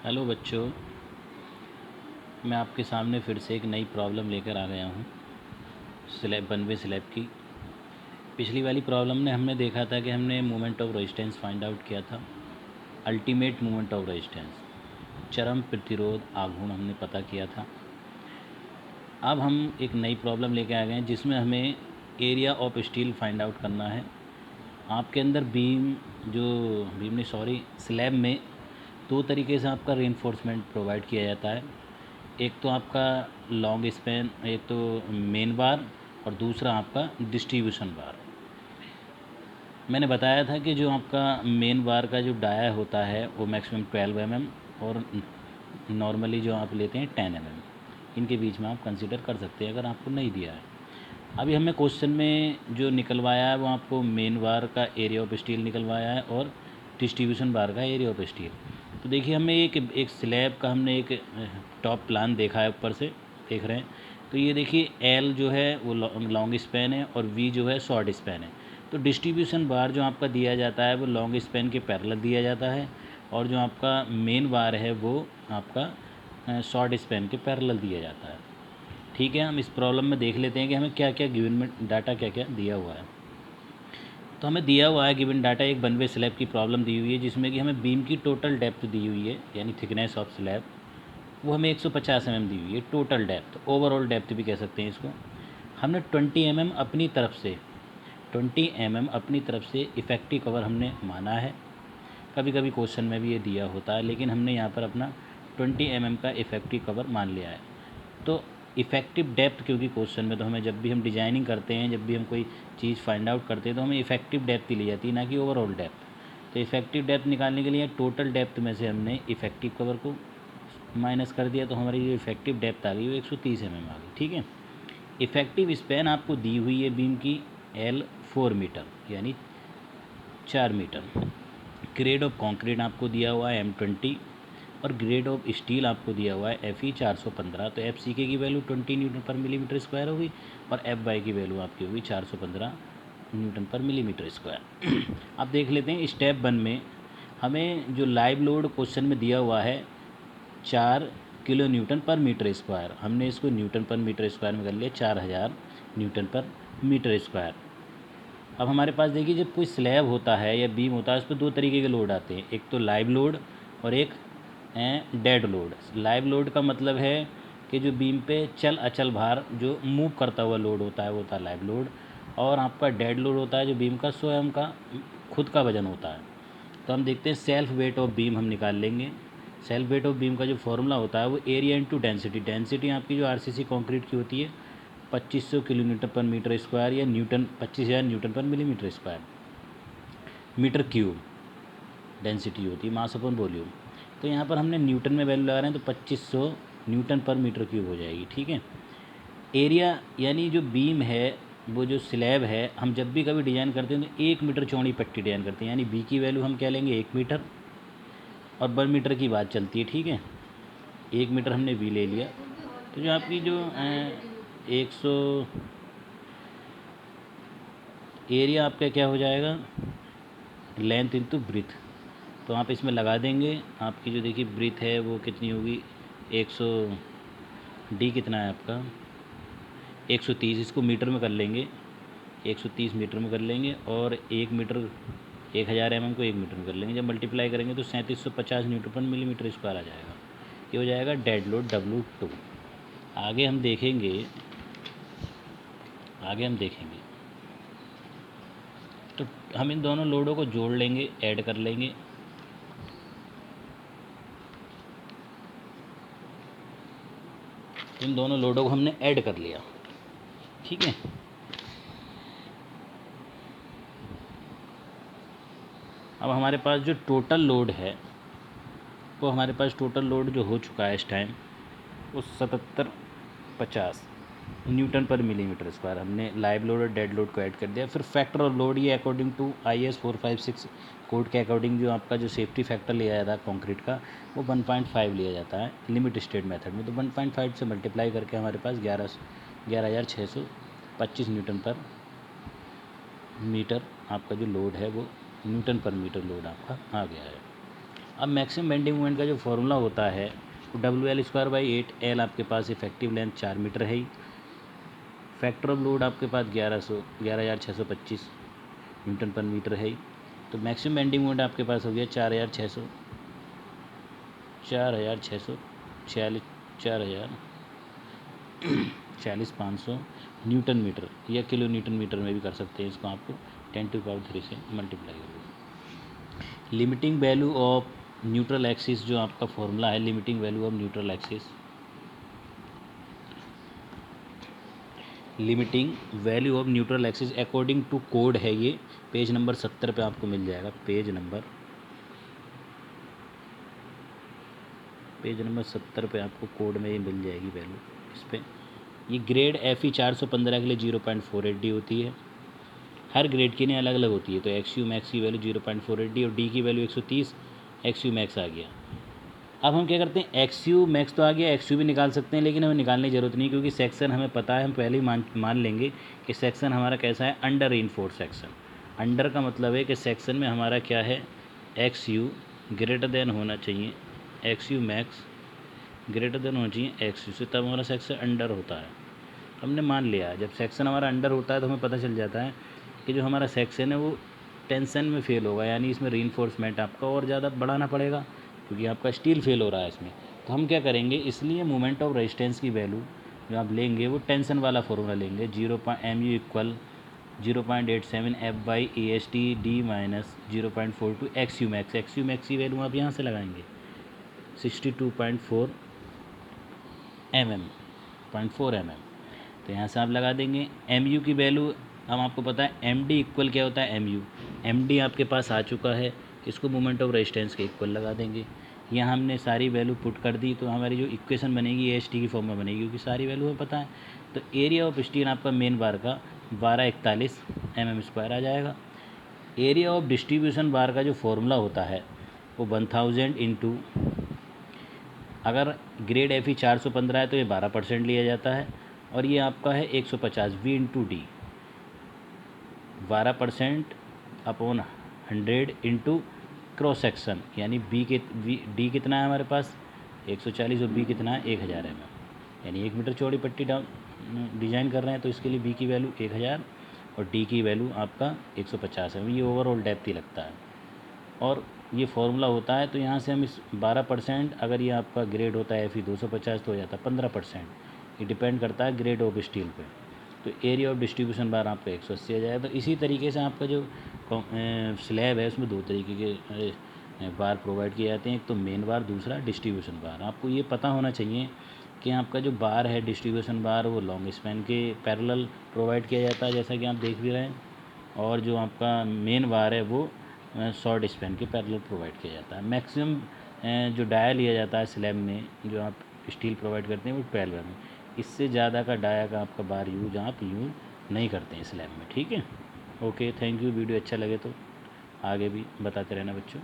Hello बच्चों, मैं आपके सामने फिर से एक नई प्रॉब्लम लेकर आ गया हूँ स्लैब बनवे स्लैब की। पिछली वाली प्रॉब्लम में हमने देखा था कि हमने moment of resistance find out किया था, अल्टीमेट मोमेंट ऑफ रेजिस्टेंस, चरम प्रतिरोध आघूर्ण हमने पता किया था। अब हम एक नई प्रॉब्लम लेके आ गए हैं जिसमें हमें area of steel find out करना है। आपके अंदर स्लैब में दो तरीके से आपका रीइंफोर्समेंट प्रोवाइड किया जाता है। एक तो आपका लॉन्ग स्पैन, एक तो मेन बार और दूसरा आपका डिस्ट्रीब्यूशन बार। मैंने बताया था कि जो आपका मेन बार का जो डाया होता है वो मैक्सिमम 12 mm और नॉर्मली जो आप लेते हैं 10 mm, इनके बीच में आप कंसीडर कर सकते हैं अगर आपको नहीं दिया है। अभी हमें क्वेश्चन में जो निकलवाया है वो आपको मेन बार का एरिया ऑफ स्टील निकलवाया है और डिस्ट्रीब्यूशन बार का एरिया ऑफ स्टील। तो देखिए हमें एक स्लैब का हमने एक टॉप प्लान देखा है, ऊपर से देख रहे हैं। तो ये देखिए एल जो है वो लॉन्ग स्पैन है और वी जो है शॉर्ट स्पैन है। तो डिस्ट्रीब्यूशन बार जो आपका दिया जाता है वो लॉन्ग स्पैन के पैरेलल दिया जाता है और जो आपका मेन बार है वो आपका शॉर्ट स्पैन के पैरेलल दिया जाता है। ठीक है, हम इस प्रॉब्लम में देख लेते हैं कि हमें क्या क्या गिवन में डाटा क्या क्या दिया हुआ है। तो हमें दिया हुआ है गिवन डाटा, एक बनवे स्लैब की प्रॉब्लम दी हुई है जिसमें कि हमें बीम की टोटल डेप्थ दी हुई है, यानी थिकनेस ऑफ स्लैब वो हमें 150 mm दी हुई है। टोटल डेप्थ, ओवरऑल डेप्थ भी कह सकते हैं इसको। हमने 20 mm अपनी तरफ से 20 mm अपनी तरफ से इफ़ेक्टिव कवर हमने माना है। कभी कभी क्वेश्चन में भी ये दिया होता है, लेकिन हमने यहाँ पर अपना 20 mm का इफ़ेक्टिव कवर मान लिया है। तो इफ़ेक्टिव डेप्थ, क्योंकि क्वेश्चन में तो हमें जब भी हम डिजाइनिंग करते हैं, जब भी हम कोई चीज़ फाइंड आउट करते हैं तो हमें इफ़ेक्टिव डेप्थ ही ली जाती है, ना कि ओवरऑल डेप्थ। तो इफ़ेक्टिव डेप्थ निकालने के लिए टोटल डेप्थ में से हमने इफ़ेक्टिव कवर को माइनस कर दिया, तो हमारी जो इफ़ेक्टिव डेप्थ आ गई वो 130 mm आ गई। ठीक है, इफ़ेक्टिव स्पैन आपको दी हुई है बीम की L 4 मीटर यानी 4 मीटर। ग्रेड ऑफ कंक्रीट आपको दिया हुआ है M20 और ग्रेड ऑफ स्टील आपको दिया हुआ है FE 415। तो FCK की वैल्यू 20 न्यूटन पर मिलीमीटर स्क्वायर होगी और FY की वैल्यू आपकी होगी 415 न्यूटन पर मिलीमीटर स्क्वायर। अब देख लेते हैं स्टेप 1 में हमें जो लाइव लोड क्वेश्चन में दिया हुआ है 4 किलो न्यूटन पर मीटर स्क्वायर, हमने इसको न्यूटन पर मीटर स्क्वायर में कर लिया 4000 न्यूटन पर मीटर स्क्वायर। अब हमारे पास देखिए जब कोई स्लैब होता है या बीम होता है उस पर दो तरीके के लोड आते हैं, एक तो लाइव लोड और एक डेड लोड। लाइव लोड का मतलब है कि जो बीम पे चल अचल भार जो मूव करता हुआ लोड होता है वो होता है लाइव लोड, और आपका डेड लोड होता है जो बीम का स्वयं का खुद का वजन होता है। तो हम देखते हैं सेल्फ वेट ऑफ बीम हम निकाल लेंगे। सेल्फ वेट ऑफ बीम का जो फॉर्मूला होता है वो एरिया इंटू डेंसिटी। डेंसिटी आपकी जो RCC कंक्रीट की होती है 2500 किलो न्यूटन पर मीटर स्क्वायर या न्यूटन 25,000 न्यूटन पर millimetre square, metre cube density होती है, मास अपॉन वॉल्यूम। तो यहाँ पर हमने न्यूटन में वैल्यू लगा रहे हैं तो 2500 न्यूटन पर मीटर क्यूब हो जाएगी। ठीक है, एरिया यानी जो बीम है वो जो स्लैब है, हम जब भी कभी डिज़ाइन करते हैं तो 1 मीटर चौड़ी पट्टी डिज़ाइन करते हैं, यानी बी की वैल्यू हम क्या लेंगे 1 मीटर और 1 मीटर की बात चलती है। ठीक है, 1 मीटर हमने वी ले लिया। तो जो आपकी जो 100 एरिया आपका क्या हो जाएगा लेंथ इंटू ब्रीथ। तो आप इसमें लगा देंगे, आपकी जो देखिए ब्रीथ है वो कितनी होगी 100, डी कितना है आपका 130, इसको मीटर में कर लेंगे 130 मीटर में कर लेंगे और 1 मीटर 1000 mm को 1 मीटर में कर लेंगे। जब मल्टीप्लाई करेंगे तो 3750 न्यूटन पर मिलीमीटर स्क्वायर आ जाएगा। ये हो जाएगा डेड लोड W2। आगे हम देखेंगे तो हम इन दोनों लोडों को जोड़ लेंगे, ऐड कर लेंगे। इन दोनों लोडों को हमने ऐड कर लिया। ठीक है, अब हमारे पास जो टोटल लोड है वो हमारे पास टोटल लोड जो हो चुका है इस टाइम वो 7750 न्यूटन पर मिलीमीटर स्क्वायर। हमने लाइव लोड और डेड लोड को ऐड कर दिया। फिर फैक्टर ऑफ लोड, ये अकॉर्डिंग टू IS 456 कोड के अकॉर्डिंग जो आपका जो सेफ्टी फैक्टर लिया जाता है कंक्रीट का वो 1.5 लिया जाता है लिमिट स्टेट मेथड में। तो 1.5 से मल्टीप्लाई करके हमारे पास 11,625 न्यूटन पर मीटर आपका जो लोड है वो न्यूटन पर मीटर लोड आपका आ गया है। अब मैक्सिमम बेंडिंग मोमेंट का जो फॉर्मूला होता है वो WL²/8, L आपके पास इफेक्टिव लेंथ 4 मीटर है ही, फैक्टर ऑफ लोड आपके पास 11,625 न्यूटन पर मीटर है ही, तो मैक्सिमम बेंडिंग मोमेंट आपके पास हो गया 4,500 न्यूटन मीटर, या किलो न्यूटन मीटर में भी कर सकते हैं इसको, आपको 10⁻³ से मल्टीप्लाई होगा। Limiting value of neutral axis, जो आपका फॉर्मूला है limiting value of neutral axis, limiting value of neutral axis according to code है, ये पेज नंबर 70 पे आपको मिल जाएगा। पेज नंबर 70 पे आपको कोड में ये मिल जाएगी वैल्यू। इस पर ये ग्रेड FE 415 के लिए 0.48D होती है, हर ग्रेड की नहीं अलग अलग होती है। तो XU मैक्स की वैल्यू 0.48D और D की वैल्यू 130 XU मैक्स आ गया। अब हम क्या करते हैं, XU मैक्स तो आ गया, XU भी निकाल सकते हैं, लेकिन हमें निकालने की ज़रूरत नहीं, क्योंकि सेक्शन हमें पता है। हम पहले ही मान लेंगे कि सेक्शन हमारा कैसा है, अंडर रीइंफोर्स्ड सेक्शन। अंडर का मतलब है कि सेक्शन में हमारा क्या है, XU ग्रेटर देन होना चाहिए, XU मैक्स ग्रेटर देन होना चाहिए XU से, तब हमारा सेक्शन अंडर होता है। हमने मान लिया, जब सेक्शन हमारा अंडर होता है तो हमें पता चल जाता है कि जो हमारा सेक्शन है वो टेंशन में फेल होगा, यानी इसमें रीइंफोर्समेंट आपका और ज़्यादा बढ़ाना पड़ेगा, क्योंकि आपका स्टील फेल हो रहा है इसमें। तो हम क्या करेंगे, इसलिए मोमेंट ऑफ रेजिस्टेंस की वैल्यू जो आप लेंगे वो टेंशन वाला फॉर्मूला लेंगे, MU = 0.87 F/AST/D - 0.42 XU max. XU max की वैल्यू आप यहाँ से लगाएंगे 62.4 mm। तो यहाँ से आप लगा देंगे MU की वैल्यू। हम आपको पता है MD इक्वल क्या होता है, MD आपके पास आ चुका है, इसको मोमेंट ऑफ रेजिस्टेंस के इक्वल लगा देंगे। यहाँ हमने सारी वैल्यू पुट कर दी, तो हमारी जो इक्वेशन बनेगी AST की फॉर्म में बनेगी, क्योंकि सारी वैल्यू हमें पता है। तो एरिया ऑफ स्टील आपका मेन बार का 1241 mm² आ जाएगा। एरिया ऑफ डिस्ट्रीब्यूशन बार का जो फॉर्मूला होता है वो 1000 इंटू, अगर ग्रेड FE 415 है तो ये 12% लिया जाता है, और ये आपका है 150 V/D, 12% upon 100 into cross section, यानी D कितना है हमारे पास 140 और B कितना है 1000 mm, यानी 1 मीटर चौड़ी पट्टी डिज़ाइन कर रहे हैं, तो इसके लिए B की वैल्यू 1000 और D की वैल्यू आपका 150 है। ये ओवरऑल डेप्थ ही लगता है, और ये फॉर्मूला होता है। तो यहाँ से हम इस 12%, अगर ये आपका ग्रेड होता है FE 250 तो हो जाता है 15%। ये डिपेंड करता है ग्रेड ऑफ स्टील पे। तो एरिया ऑफ डिस्ट्रीब्यूशन बार आपका 180 आ जाएगा। तो इसी तरीके से आपका जो स्लैब है उसमें 2 तरीके के बार प्रोवाइड किए जाते हैं, एक तो मेन बार, दूसरा डिस्ट्रीब्यूशन बार। आपको ये पता होना चाहिए कि आपका जो बार है डिस्ट्रीब्यूशन बार वो लॉन्ग स्पैन के पैरेलल प्रोवाइड किया जाता है, जैसा कि आप देख भी रहे हैं, और जो आपका मेन बार है वो शॉर्ट स्पैन के पैरेलल प्रोवाइड किया जाता है। मैक्सिमम जो डाया लिया जाता है स्लैब में, जो आप स्टील प्रोवाइड करते हैं वो 12 में, इससे ज़्यादा का डाया का आपका बार यूज आप यूज नहीं करते हैं स्लैब में। ठीक है, ओके, थैंक यू। वीडियो अच्छा लगे तो आगे भी बताते रहना बच्चों।